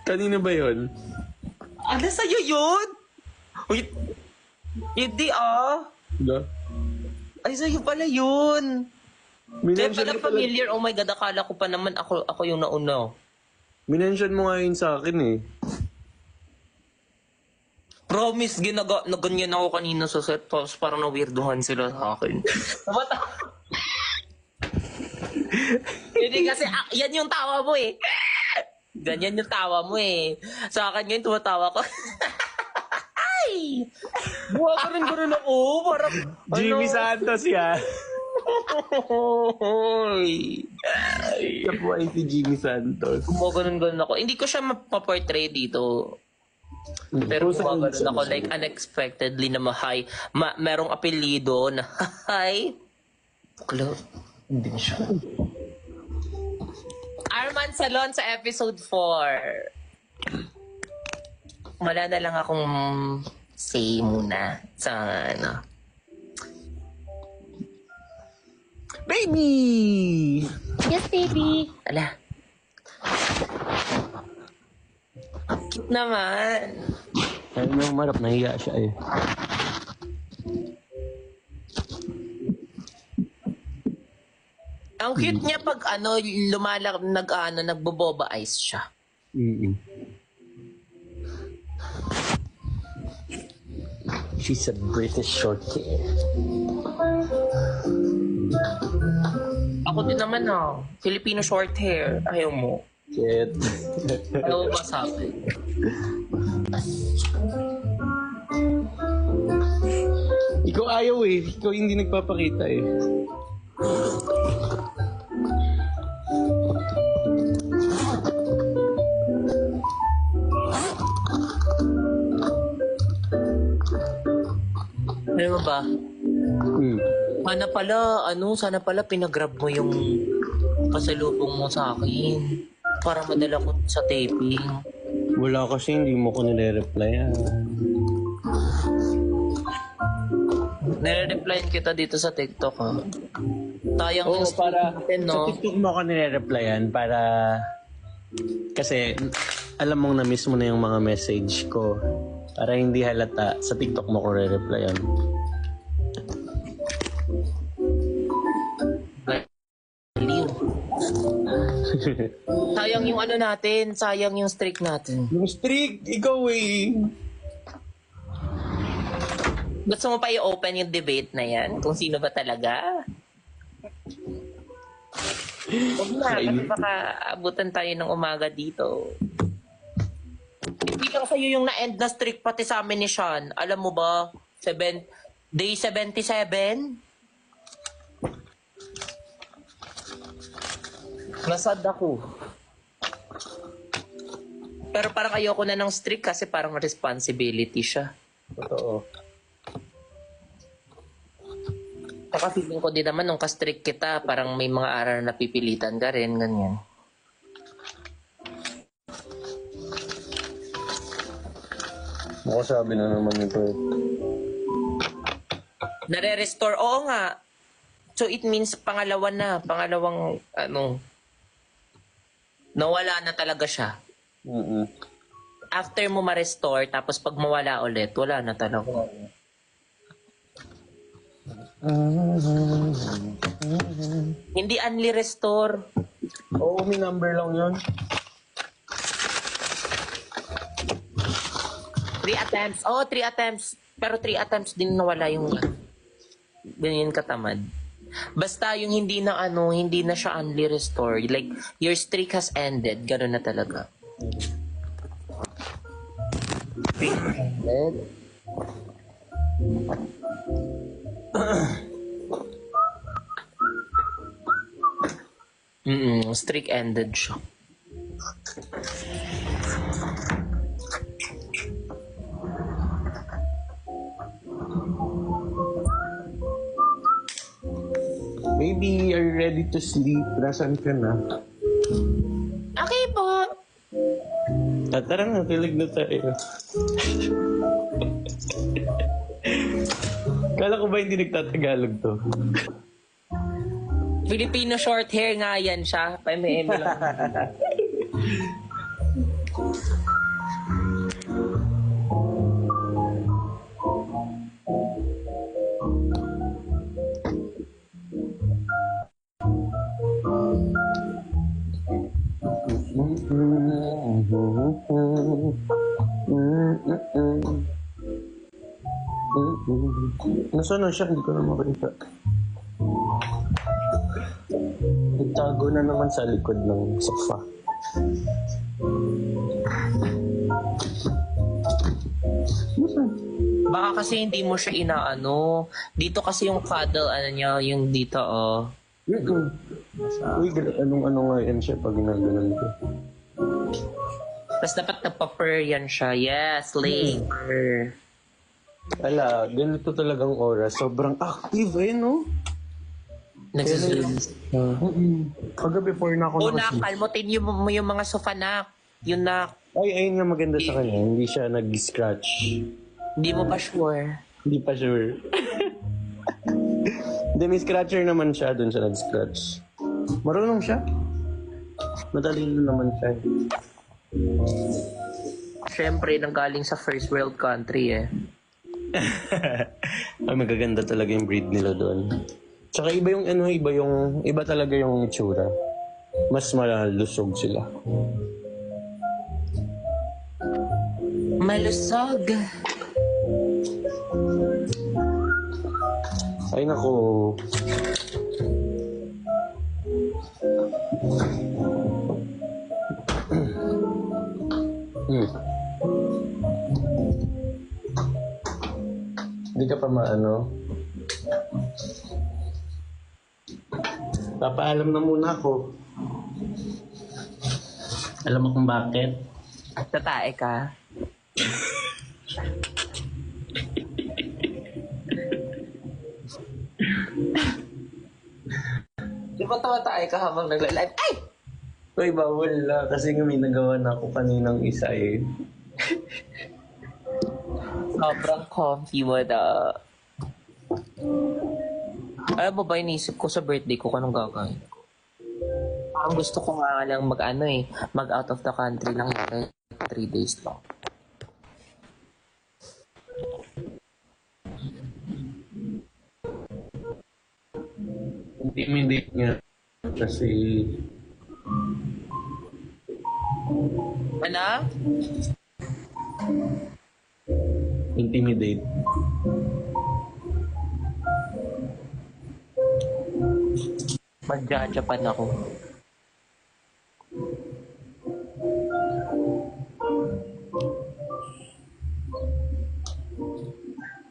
Kanina ba yun? Ano sa'yo yun? Wait. Hindi Diba? Ay, sa'yo pala yun. Kaya Minention pala mo pala- familiar. Oh my God, akala ko pa naman ako yung nauna. Minention mo nga yun sa akin eh. Promise, na ganyan ako kanina sa set. Tapos parang na-weirduhan sila sa akin. Hindi kasi, yan yung tawa mo eh. Ganyan yung tawa mo eh. Sa akin ngayon, tumatawa ko. Ay! Buha ka rin ako. Parang, Jimmy Santos yan. Siya po ay si Jimmy Santos. Gumaganon ako. Hindi ko siya mapaportray dito. Pero gumaganon ako like unexpectedly na mahay. Merong apelido na hi. Hello? Hindi siya. Arman Salon sa episode 4. Wala na lang akong say muna sa ano. Baby! Yes, baby. Ala. Cute naman. Ay, may umarap, nahiya siya eh. Ang cute niya pag ano, nagboboba eyes siya. She's a British short hair. Ako din naman Filipino short hair. Ayaw mo. Shit. Ayaw ba sa akin? Ikaw ayaw eh. Ikaw hindi nagpapakita eh. Ano mo ba? Sana pala pinagrab mo yung pasalubong mo sa akin para madala ko sa taping. Wala kasi, hindi mo ko nire-replyan. Nire-replyan kita dito sa TikTok Tayang Oo, yung para natin, sa TikTok mo ako nire-replyan para kasi alam mong na-miss mo na yung mga message ko. Para hindi halata, sa TikTok mo ko re-replyan. Baliw. Sayang yung ano natin, sayang yung streak natin. Yung streak, ikaw eh. Gusto mo pa i-open yung debate na yan? Kung sino ba talaga? Huwag na, kasi baka abutan tayo ng umaga dito. Hindi lang sa'yo yung na-end na streak pati sa amin ni Sean. Alam mo ba, day 77? Nasad ako. Pero parang ayoko na ng streak kasi parang responsibility siya. Totoo. Saka feeling ko din naman nung ka-streak kita, parang may mga araw na pipilitan ka rin, ganyan. Makasabi na naman ito eh. Nare-restore, oo nga. So it means pangalawang nawala na talaga siya. After mo ma-restore, tapos pag mawala ulit, wala na talaga. Hindi only restore. Oo, may number lang yun. 3 attempts. 3 attempts. Pero 3 attempts din nawala yung ganyan katamad. Basta yung hindi na siya only restore. Like, your streak has ended. Gano'n na talaga. Streak ended. Streak ended siya. Maybe are you ready to sleep? Nasaan ka na? Okay po. Tara na, kilig na tayo. Kala ko ba hindi nagtatagalog to? Filipino short hair nga yan siya. PMM lang. Nasaan na siya? Hindi ko na makita. Nagtago na naman sa likod ng sofa. Baka kasi hindi mo siya inaano. Dito kasi yung cuddle, ano niya, yung dito, oh. Uy, anong nga yan siya pag ginaganon ko. Tapos dapat nagpa-purr yan siya. Yes, later. Ala, ganito talagang oras. Sobrang active, ayun, no? Nagsusunod. Kagabi, before na ako O nak, kalmutin mo yung mga sofa nak. Yun nak. Ay, ayun nga maganda sa kanya. Hindi siya nag-scratch. Hindi mo pa sure. Hindi pa sure. Hindi, may scratcher naman siya. Doon siya nag-scratch. Marunong siya. Madali naman siya. Siyempre, nanggaling sa first world country eh. Ay, magaganda talaga yung breed nila doon. Tsaka iba yung iba talaga yung itsura. Mas malusog sila. Malusog. Ay, naku. Hindi ka pa maano. Papaalam na muna ako. Alam mo kung bakit? Tatae ka. Di ba tawa-tae ka habang nagla-live? Ay! Uy, bawal na. Kasi nga may nagawa na ako kaninang isa eh. Sobrang comfy mo na. Alam mo ba, inisip ko sa birthday ko kung anong gagawin ko. Parang gusto ko nga lang mag out of the country lang 3 days lang. Intimidate niya. Kasi Ano? intimidate. Magja-Japan ako.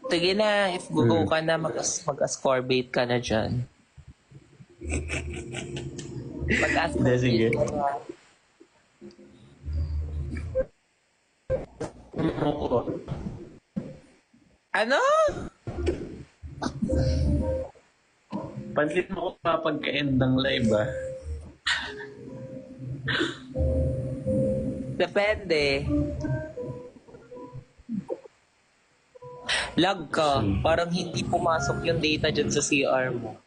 Sige na, if go ka na, mag-ascorbate ka na dyan. Hindi, sige. Mag-ascorbate ka na. Ano? Pansin mo ko pa pagka-end ng live ah. Depende. Lag ka. Parang hindi pumasok yung data dyan sa CR mo.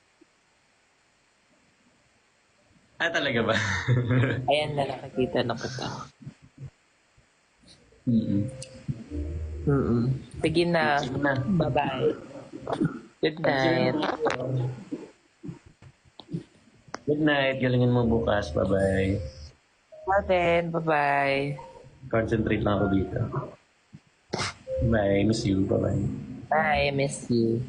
Ah, talaga ba? Ayan na, nakakita na kita. Sige na. Bye-bye. Good night. Good night. Galingin mo bukas. Bye-bye. Then, bye-bye. Concentrate lang ako dito. Bye. Miss you. Bye-bye. Bye, miss you.